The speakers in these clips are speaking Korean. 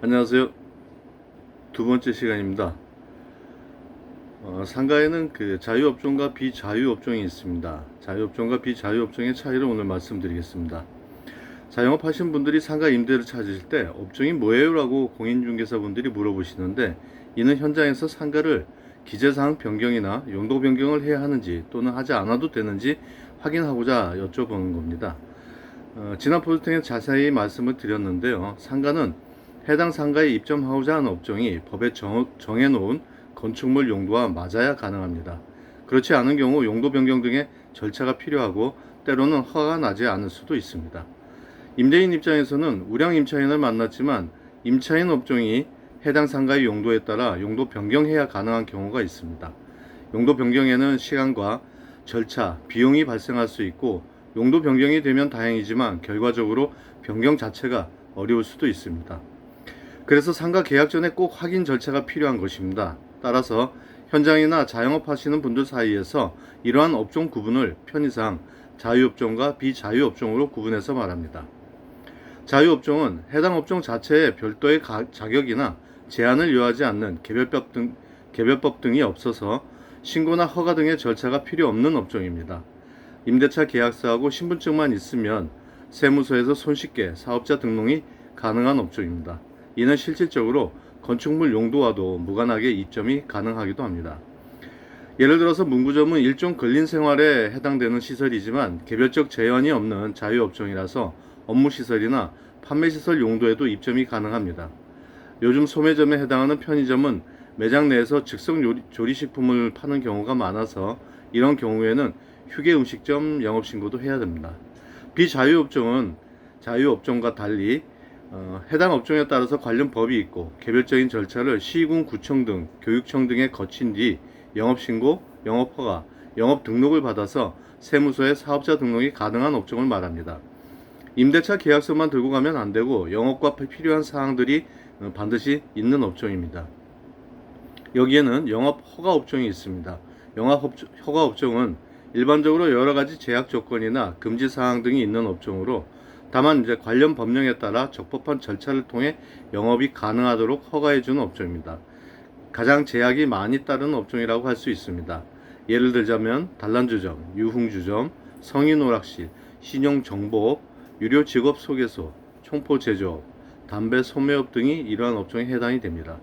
안녕하세요. 두 번째 시간입니다. 상가에는 자유업종과 비자유업종이 있습니다. 자유업종과 비자유업종의 차이를 오늘 말씀드리겠습니다. 자영업 하신 분들이 상가 임대를 찾으실 때 업종이 뭐예요? 라고 공인중개사분들이 물어보시는데, 이는 현장에서 상가를 기재사항 변경이나 용도 변경을 해야 하는지 또는 하지 않아도 되는지 확인하고자 여쭤보는 겁니다. 지난 포스팅에 자세히 말씀을 드렸는데요. 상가는 해당 상가에 입점하고자 하는 업종이 법에 정해놓은 건축물 용도와 맞아야 가능합니다. 그렇지 않은 경우 용도 변경 등의 절차가 필요하고 때로는 허가가 나지 않을 수도 있습니다. 임대인 입장에서는 우량 임차인을 만났지만 임차인 업종이 해당 상가의 용도에 따라 용도 변경해야 가능한 경우가 있습니다. 용도 변경에는 시간과 절차, 비용이 발생할 수 있고 용도 변경이 되면 다행이지만 결과적으로 변경 자체가 어려울 수도 있습니다. 그래서 상가 계약 전에 꼭 확인 절차가 필요한 것입니다. 따라서 현장이나 자영업 하시는 분들 사이에서 이러한 업종 구분을 편의상 자유업종과 비자유업종으로 구분해서 말합니다. 자유업종은 해당 업종 자체에 별도의 자격이나 제한을 요하지 않는 개별법 등이 없어서 신고나 허가 등의 절차가 필요 없는 업종입니다. 임대차 계약서하고 신분증만 있으면 세무서에서 손쉽게 사업자 등록이 가능한 업종입니다. 이는 실질적으로 건축물 용도와도 무관하게 입점이 가능하기도 합니다. 예를 들어서 문구점은 일종 근린생활에 해당되는 시설이지만 개별적 제한이 없는 자유업종이라서 업무시설이나 판매시설 용도에도 입점이 가능합니다. 요즘 소매점에 해당하는 편의점은 매장 내에서 즉석 조리식품을 파는 경우가 많아서 이런 경우에는 휴게음식점 영업신고도 해야 됩니다. 비자유업종은 자유업종과 달리 해당 업종에 따라서 관련 법이 있고 개별적인 절차를 시군, 구청 등 교육청 등에 거친 뒤 영업신고, 영업허가, 영업등록을 받아서 세무서에 사업자 등록이 가능한 업종을 말합니다. 임대차 계약서만 들고 가면 안 되고 영업과 필요한 사항들이 반드시 있는 업종입니다. 여기에는 영업허가 업종이 있습니다. 영업허가 업종은 일반적으로 여러 가지 제약 조건이나 금지 사항 등이 있는 업종으로 다만 관련 법령에 따라 적법한 절차를 통해 영업이 가능하도록 허가해 주는 업종입니다. 가장 제약이 많이 따르는 업종이라고 할 수 있습니다. 예를 들자면 단란주점, 유흥주점, 성인오락실, 신용정보업, 유료직업소개소, 총포제조업, 담배 소매업 등이 이러한 업종에 해당이 됩니다.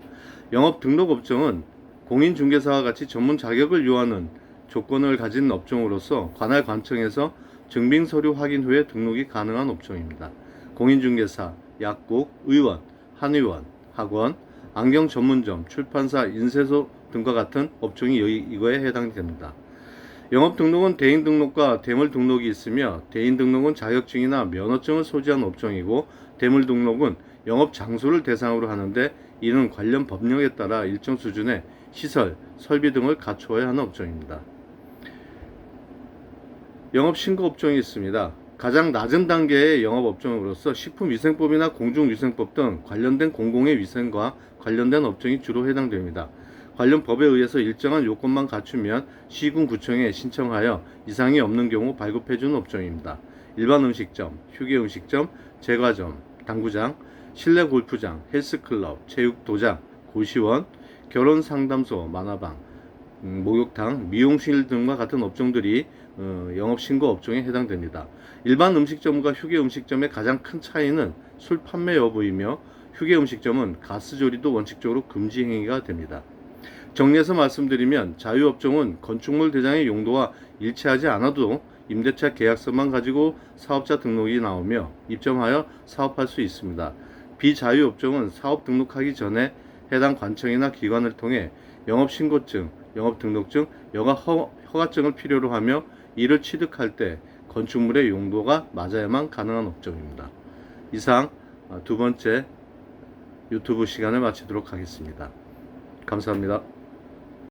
영업등록업종은 공인중개사와 같이 전문 자격을 요하는 조건을 가진 업종으로서 관할 관청에서 증빙서류 확인 후에 등록이 가능한 업종입니다. 공인중개사, 약국, 의원, 한의원, 학원, 안경 전문점, 출판사, 인쇄소 등과 같은 업종이 이거에 해당됩니다. 영업등록은 대인등록과 대물등록이 있으며 대인등록은 자격증이나 면허증을 소지한 업종이고 대물등록은 영업장소를 대상으로 하는데 이는 관련 법령에 따라 일정 수준의 시설, 설비 등을 갖추어야 하는 업종입니다. 영업신고 업종이 있습니다. 가장 낮은 단계의 영업업종으로서 식품위생법이나 공중위생법 등 관련된 공공의 위생과 관련된 업종이 주로 해당됩니다. 관련 법에 의해서 일정한 요건만 갖추면 시군구청에 신청하여 이상이 없는 경우 발급해주는 업종입니다. 일반 음식점, 휴게음식점, 제과점, 당구장, 실내 골프장, 헬스클럽, 체육도장, 고시원, 결혼상담소, 만화방, 목욕탕, 미용실 등과 같은 업종들이 영업신고 업종에 해당됩니다. 일반 음식점과 휴게음식점의 가장 큰 차이는 술 판매 여부이며 휴게음식점은 가스조리도 원칙적으로 금지 행위가 됩니다. 정리해서 말씀드리면 자유업종은 건축물 대장의 용도와 일치하지 않아도 임대차 계약서만 가지고 사업자 등록이 나오며 입점하여 사업할 수 있습니다. 비자유업종은 사업 등록하기 전에 해당 관청이나 기관을 통해 영업신고증, 영업등록증, 허가증을 필요로 하며 이를 취득할 때 건축물의 용도가 맞아야만 가능한 업종입니다. 이상 두 번째 유튜브 시간을 마치도록 하겠습니다. 감사합니다.